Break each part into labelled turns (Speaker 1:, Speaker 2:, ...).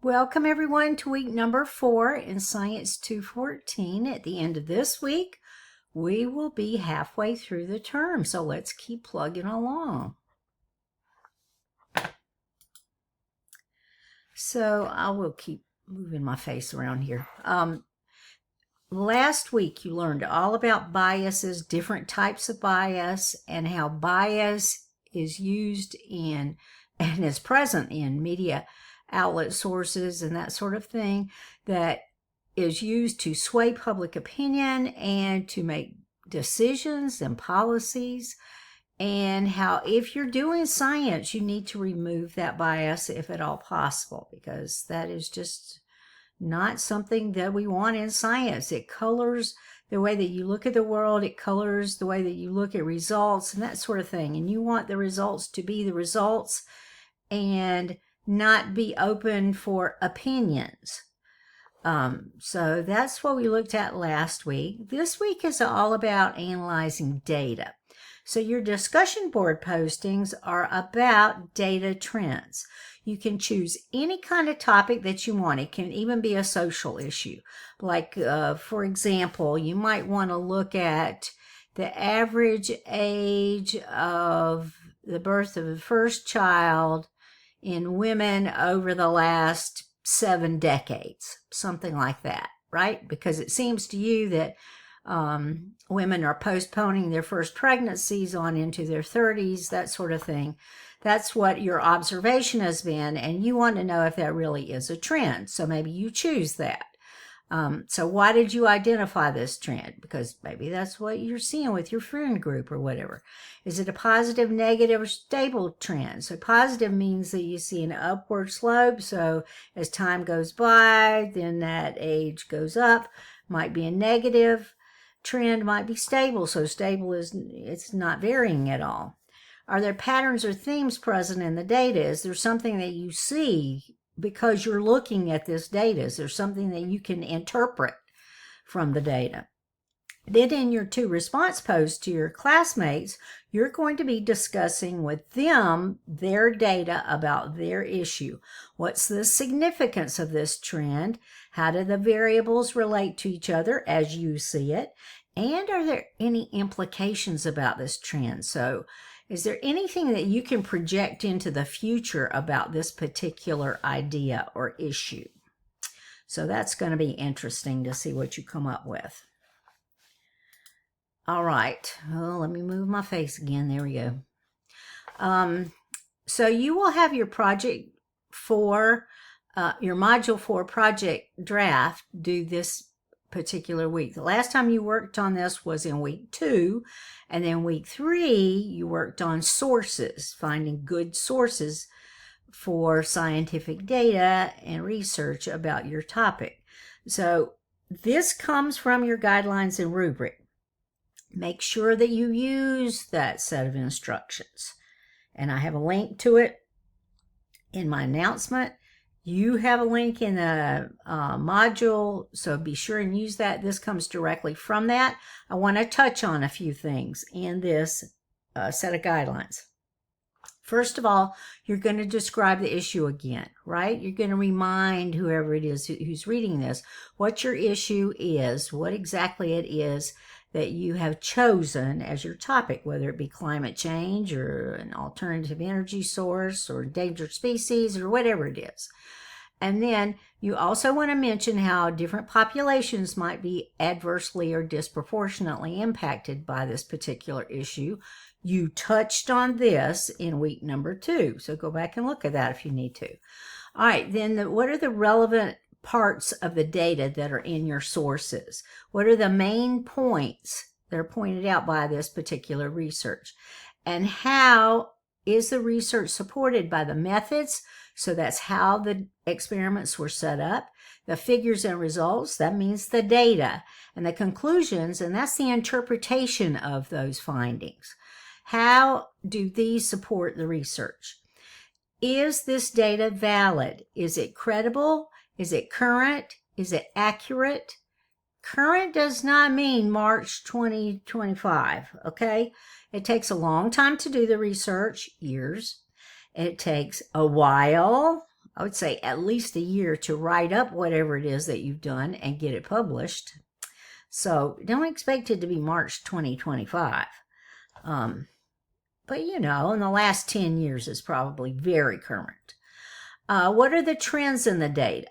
Speaker 1: Welcome everyone to week number 4 in Science 214. At the end of this week, we will be halfway through the term, so let's keep plugging along. So I will keep moving my face around here. Last week you learned all about biases, different types of bias, and how bias is used in and is present in media outlet sources and that sort of thing that is used to sway public opinion and to make decisions and policies, and how if you're doing science you need to remove that bias if at all possible, because that is just not something that we want in science. It colors the way that you look at the world, it colors the way that you look at results and that sort of thing, and you want the results to be the results and not be open for opinions. So that's what we looked at last week. This week is all about analyzing data. So your discussion board postings are about data trends. You can choose any kind of topic that you want. It can even be a social issue. Like, for example, you might want to look at the average age of the birth of the first child in women over the last 7 decades, something like that, right? Because it seems to you that women are postponing their first pregnancies on into their 30s, that sort of thing. That's what your observation has been, and you want to know if that really is a trend. So maybe you choose that. So why did you identify this trend? Because maybe that's what you're seeing with your friend group or whatever. Is it a positive, negative, or stable trend? So positive means that you see an upward slope. So as time goes by, then that age goes up. Might be a negative trend, might be stable. So stable is it's not varying at all. Are there patterns or themes present in the data? Is there something that you see because you're looking at this data? Is there something that you can interpret from the data? Then in your 2 response posts to your classmates, you're going to be discussing with them their data about their issue. What's the significance of this trend? How do the variables relate to each other as you see it? And are there any implications about this trend? So is there anything that you can project into the future about this particular idea or issue? So that's going to be interesting to see what you come up with. All right. Well, let me move my face again. There we go. So you will have your project 4, your module 4 project draft due this particular week. The last time you worked on this was in week 2, and then week 3 you worked on sources, finding good sources for scientific data and research about your topic. So this comes from your guidelines and rubric. Make sure that you use that set of instructions, and I have a link to it in my announcement. You have a link in the module, so be sure and use that. This comes directly from that. I want to touch on a few things in this set of guidelines. First of all, you're going to describe the issue again, right? You're going to remind whoever it is who's reading this what your issue is, what exactly it is that you have chosen as your topic, whether it be climate change or an alternative energy source or endangered species or whatever it is. And then you also want to mention how different populations might be adversely or disproportionately impacted by this particular issue. You touched on this in week number 2, so go back and look at that if you need to. All right, then what are the relevant parts of the data that are in your sources? What are the main points that are pointed out by this particular research? And how is the research supported by the methods? So that's how the experiments were set up. The figures and results, that means the data. And the conclusions, and that's the interpretation of those findings. How do these support the research? Is this data valid? Is it credible? Is it current? Is it accurate? Current does not mean March 2025, okay? It takes a long time to do the research, years. It takes a while, I would say at least a year to write up whatever it is that you've done and get it published. So don't expect it to be March 2025. But in the last 10 years is probably very current. What are the trends in the data?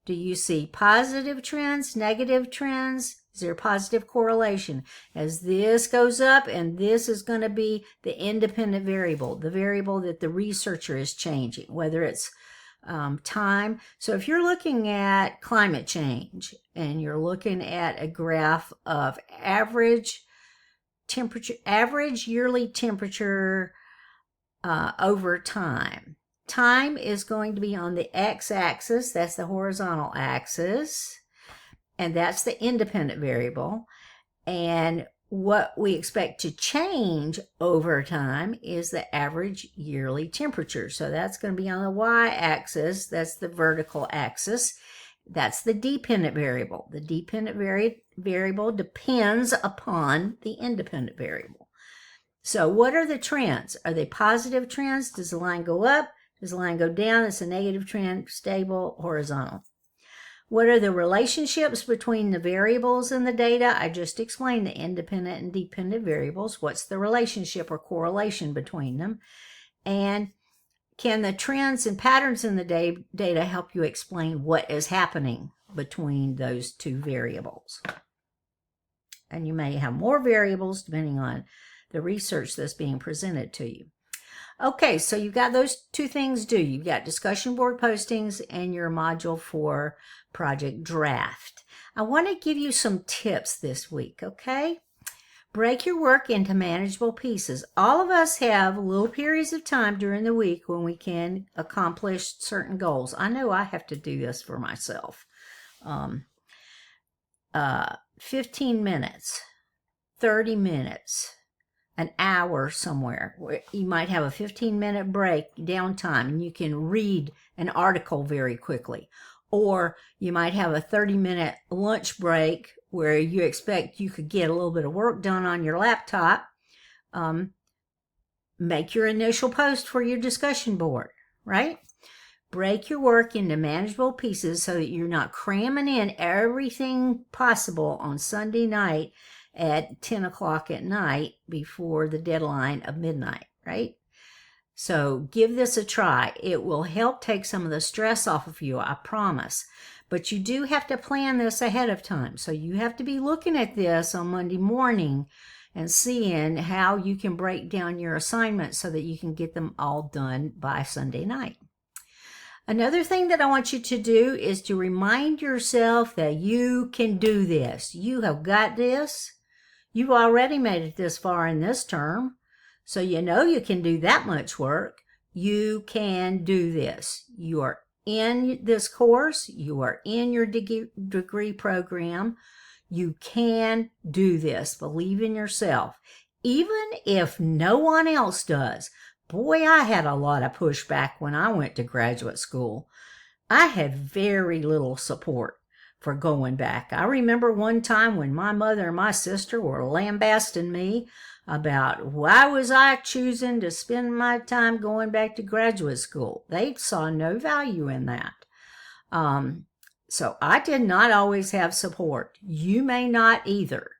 Speaker 1: Do you see positive trends, negative trends? Is there a positive correlation? As this goes up, and this is going to be the independent variable, the variable that the researcher is changing, whether it's time. So if you're looking at climate change and you're looking at a graph of average yearly temperature over time, time is going to be on the x-axis, that's the horizontal axis, and that's the independent variable. And what we expect to change over time is the average yearly temperature. So that's going to be on the y-axis, that's the vertical axis. That's the dependent variable. The dependent variable depends upon the independent variable. So what are the trends? Are they positive trends? Does the line go up? Does the line go down? It's a negative trend, stable, horizontal. What are the relationships between the variables in the data? I just explained the independent and dependent variables. What's the relationship or correlation between them? And can the trends and patterns in the data help you explain what is happening between those two variables? And you may have more variables depending on the research that's being presented to you. Okay, so you've got those two things due. You've got discussion board postings and your module for project draft. I want to give you some tips this week, okay? Break your work into manageable pieces. All of us have little periods of time during the week when we can accomplish certain goals. I know I have to do this for myself. 15 minutes, 30 minutes, an hour somewhere. You might have a 15-minute break, downtime, and you can read an article very quickly. Or you might have a 30-minute lunch break where you expect you could get a little bit of work done on your laptop. Make your initial post for your discussion board, right? Break your work into manageable pieces so that you're not cramming in everything possible on Sunday night at 10 o'clock at night before the deadline of midnight, right? So give this a try. It will help take some of the stress off of you, I promise. But you do have to plan this ahead of time. So you have to be looking at this on Monday morning and seeing how you can break down your assignments so that you can get them all done by Sunday night. Another thing that I want you to do is to remind yourself that you can do this. You have got this. You've already made it this far in this term. So you know you can do that much work. You can do this. You are in this course. You are in your degree program. You can do this. Believe in yourself. Even if no one else does. Boy, I had a lot of pushback when I went to graduate school. I had very little support for going back. I remember one time when my mother and my sister were lambasting me about why was I choosing to spend my time going back to graduate school. They saw no value in that. So I did not always have support. You may not either.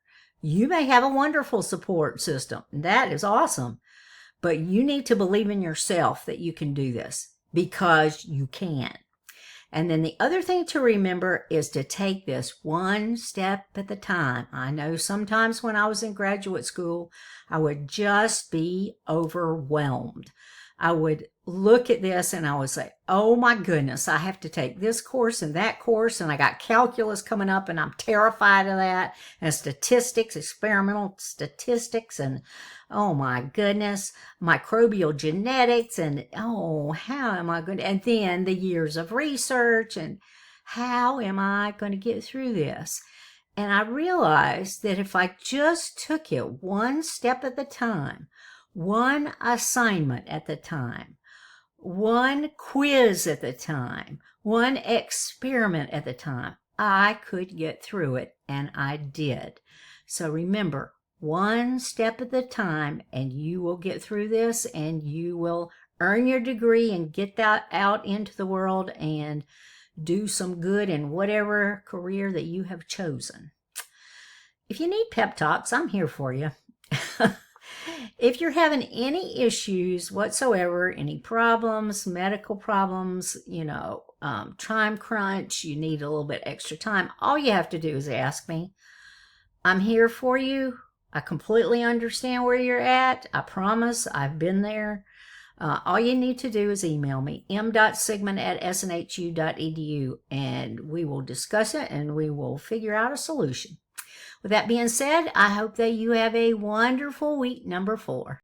Speaker 1: You may have a wonderful support system. That is awesome. But you need to believe in yourself that you can do this because you can. And then the other thing to remember is to take this one step at a time. I know sometimes when I was in graduate school, I would just be overwhelmed. I would look at this and I would say, oh my goodness, I have to take this course and that course, and I got calculus coming up and I'm terrified of that, and statistics, experimental statistics, and oh my goodness, microbial genetics, and oh, how am I going to, and then the years of research, and how am I going to get through this? And I realized that if I just took it one step at a time, one assignment at the time, one quiz at the time, one experiment at the time, I could get through it, and I did. So remember, one step at a time, and you will get through this, and you will earn your degree and get that out into the world and do some good in whatever career that you have chosen. If you need pep talks, I'm here for you. If you're having any issues whatsoever, any problems, medical problems, time crunch, you need a little bit extra time, all you have to do is ask me. I'm here for you. I completely understand where you're at. I promise I've been there. All you need to do is email me, m.sigmon@snhu.edu, and we will discuss it and we will figure out a solution. With that being said, I hope that you have a wonderful week number 4.